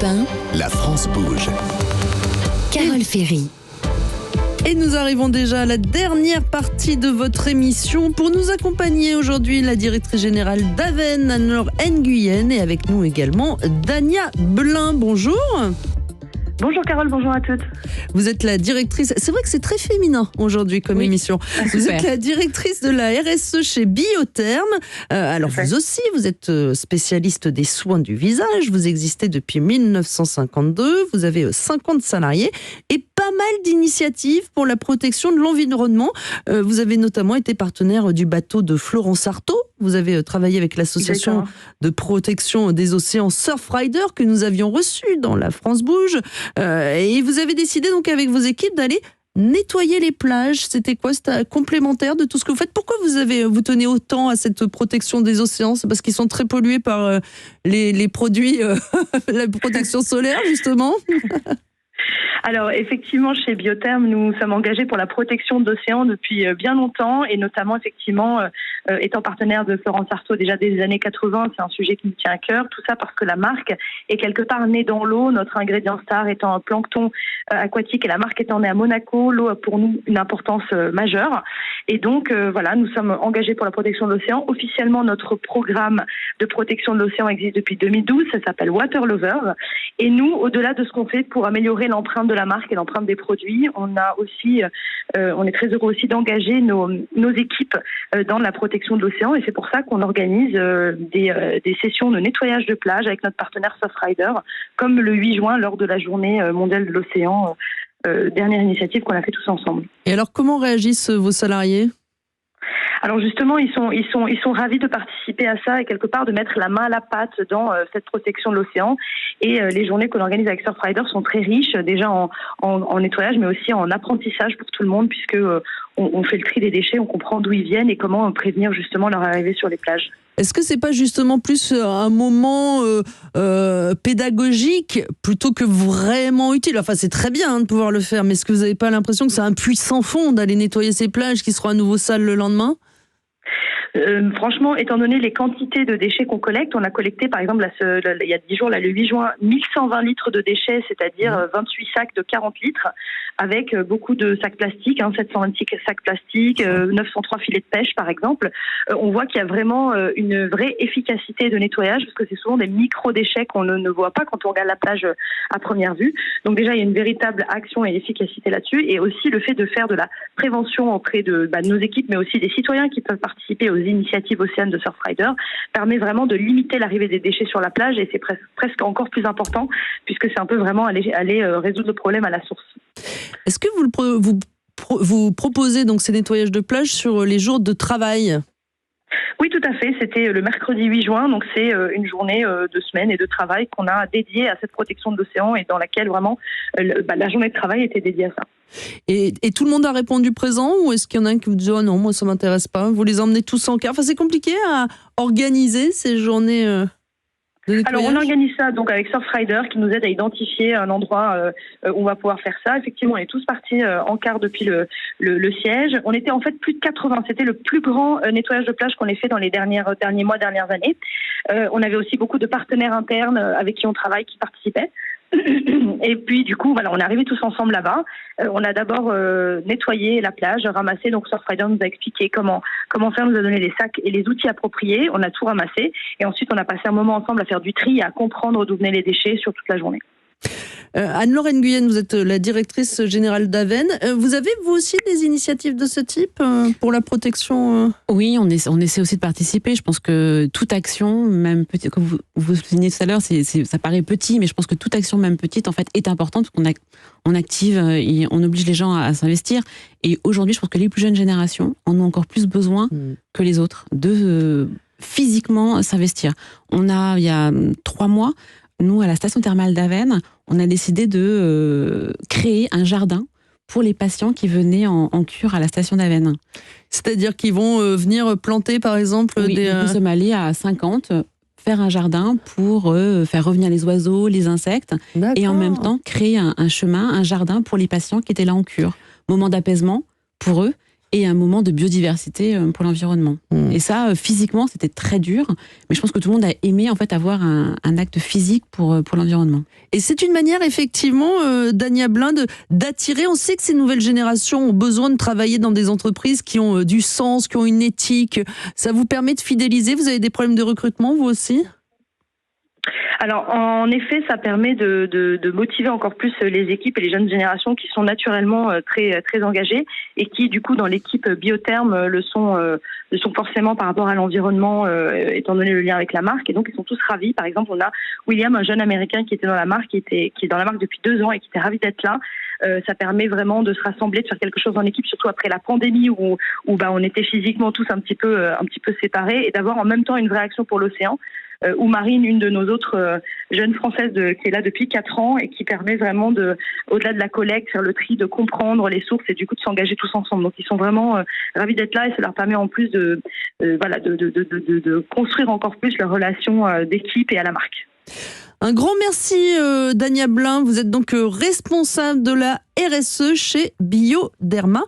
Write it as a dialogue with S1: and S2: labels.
S1: Europe 1,
S2: La France bouge.
S1: Carole Ferry.
S3: Et nous arrivons déjà à la dernière partie de votre émission. Pour nous accompagner aujourd'hui, la directrice générale d'Aven, Anne-Laure Nguyen, et avec nous également Dania Blin. Bonjour.
S4: Bonjour Carole, bonjour à toutes.
S3: Vous êtes la directrice, c'est vrai que c'est très féminin aujourd'hui comme émission. Vous êtes la directrice de la RSE chez Biotherm. Alors vous aussi, vous êtes spécialiste des soins du visage. Vous existez depuis 1952. Vous avez 50 salariés et pas mal d'initiatives pour la protection de l'environnement. Vous avez notamment été partenaire du bateau de Florence Artaud. Vous avez travaillé avec l'association de protection des océans Surfrider que nous avions reçue dans La France bouge. Et vous avez décidé donc avec vos équipes d'aller nettoyer les plages. C'était quoi? C'était complémentaire de tout ce que vous faites. Pourquoi vous tenez autant à cette protection des océans? C'est parce qu'ils sont très pollués par les produits, la protection solaire justement.
S4: Alors effectivement, chez Biotherm, nous sommes engagés pour la protection de l'océan depuis bien longtemps et notamment effectivement étant partenaire de Florence Artaud déjà dès les années 80, c'est un sujet qui nous tient à cœur. Tout ça parce que la marque est quelque part née dans l'eau, notre ingrédient star étant un plancton aquatique et la marque étant née à Monaco. L'eau a pour nous une importance majeure et donc voilà, nous sommes engagés pour la protection de l'océan. Officiellement, notre programme de protection de l'océan existe depuis 2012, ça s'appelle Water Lovers et nous, au-delà de ce qu'on fait pour améliorer l'empreinte de la marque et l'empreinte des produits, on est très heureux aussi d'engager nos équipes dans la protection de l'océan et c'est pour ça qu'on organise des sessions de nettoyage de plage avec notre partenaire Surfrider, comme le 8 juin lors de la journée mondiale de l'océan, dernière initiative qu'on a fait tous ensemble.
S3: Et alors comment réagissent vos salariés ?
S4: Alors justement, ils sont ravis de participer à ça et quelque part de mettre la main à la pâte dans cette protection de l'océan. Et les journées qu'on organise avec Surfrider sont très riches, déjà en nettoyage, mais aussi en apprentissage pour tout le monde, puisque on fait le tri des déchets, on comprend d'où ils viennent et comment prévenir justement leur arrivée sur les plages.
S3: Est-ce que c'est pas justement plus un moment pédagogique plutôt que vraiment utile? Enfin, c'est très bien de pouvoir le faire, mais est-ce que vous n'avez pas l'impression que c'est un puits sans fond d'aller nettoyer ces plages qui seront à nouveau sales le lendemain?
S4: Franchement, étant donné les quantités de déchets qu'on collecte, on a collecté par exemple il y a 10 jours, le 8 juin, 1120 litres de déchets, c'est-à-dire 28 sacs de 40 litres, avec beaucoup de sacs plastiques, 726 sacs plastiques, 903 filets de pêche par exemple. On voit qu'il y a vraiment une vraie efficacité de nettoyage, parce que c'est souvent des micro-déchets qu'on ne voit pas quand on regarde la plage à première vue. Donc déjà, il y a une véritable action et efficacité là-dessus, et aussi le fait de faire de la prévention auprès de nos équipes, mais aussi des citoyens qui peuvent participer aux initiatives océanes de Surfrider, permet vraiment de limiter l'arrivée des déchets sur la plage, et c'est presque encore plus important, puisque c'est un peu vraiment aller résoudre le problème à la source.
S3: Est-ce que vous proposez donc ces nettoyages de plage sur les jours de travail ?
S4: Oui, tout à fait. C'était le mercredi 8 juin, donc c'est une journée de semaine et de travail qu'on a dédiée à cette protection de l'océan et dans laquelle vraiment la journée de travail était dédiée à ça.
S3: Et tout le monde a répondu présent, ou est-ce qu'il y en a un qui vous dit « Oh non, moi ça m'intéresse pas », vous les emmenez tous en car? Enfin, c'est compliqué à organiser ces journées de nettoyage.
S4: Alors on organise ça donc avec Surfrider qui nous aide à identifier un endroit où on va pouvoir faire ça. Effectivement, on est tous partis en car depuis le siège. On était en fait plus de 80. C'était le plus grand nettoyage de plage qu'on ait fait dans les derniers mois, dernières années. On avait aussi beaucoup de partenaires internes avec qui on travaille qui participaient. Et puis du coup, voilà, on est arrivés tous ensemble là-bas. On a d'abord nettoyé la plage, ramassé. Donc Surfrider nous a expliqué comment faire, nous a donné les sacs et les outils appropriés. On a tout ramassé et ensuite on a passé un moment ensemble à faire du tri et à comprendre d'où venaient les déchets sur toute la journée.
S3: Anne-Laure Nguyen, vous êtes la directrice générale d'Aven. Vous avez vous aussi des initiatives de ce type pour la protection
S5: Oui, on essaie aussi de participer. Je pense que toute action, même petite, comme vous soulignez tout à l'heure, ça paraît petit, mais je pense que toute action, même petite, en fait, est importante parce qu'on active et on oblige les gens à s'investir. Et aujourd'hui, je pense que les plus jeunes générations en ont encore plus besoin que les autres de physiquement s'investir. Il y a 3 mois, nous, à la station thermale d'Aven, on a décidé de créer un jardin pour les patients qui venaient en cure à la station d'Aven.
S3: C'est-à-dire qu'ils vont venir planter, par exemple,
S5: nous sommes allés à 50 faire un jardin pour faire revenir les oiseaux, les insectes, et en même temps créer un chemin, un jardin pour les patients qui étaient là en cure. Moment d'apaisement pour eux, et un moment de biodiversité pour l'environnement. Et ça, physiquement, c'était très dur, mais je pense que tout le monde a aimé en fait avoir un acte physique pour l'environnement.
S3: Et c'est une manière effectivement, Dania Blin, d'attirer. On sait que ces nouvelles générations ont besoin de travailler dans des entreprises qui ont du sens, qui ont une éthique. Ça vous permet de fidéliser? Vous avez des problèmes de recrutement, vous aussi?
S4: Alors, en effet, ça permet de motiver encore plus les équipes et les jeunes générations qui sont naturellement très très engagées et qui, du coup, dans l'équipe Biotherm, le sont forcément par rapport à l'environnement, étant donné le lien avec la marque. Et donc, ils sont tous ravis. Par exemple, on a William, un jeune Américain qui était dans la marque, qui est dans la marque depuis 2 ans et qui était ravi d'être là. Ça permet vraiment de se rassembler, de faire quelque chose en équipe, surtout après la pandémie où on était physiquement tous un petit peu séparés, et d'avoir en même temps une vraie action pour l'océan. Ou Marine, une de nos autres jeunes françaises qui est là depuis 4 ans et qui permet vraiment au-delà de la collecte, faire le tri, de comprendre les sources et du coup de s'engager tous ensemble. Donc ils sont vraiment ravis d'être là et ça leur permet en plus de construire encore plus leur relation d'équipe et à la marque.
S3: Un grand merci Dania Blin, vous êtes donc responsable de la RSE chez Bioderma.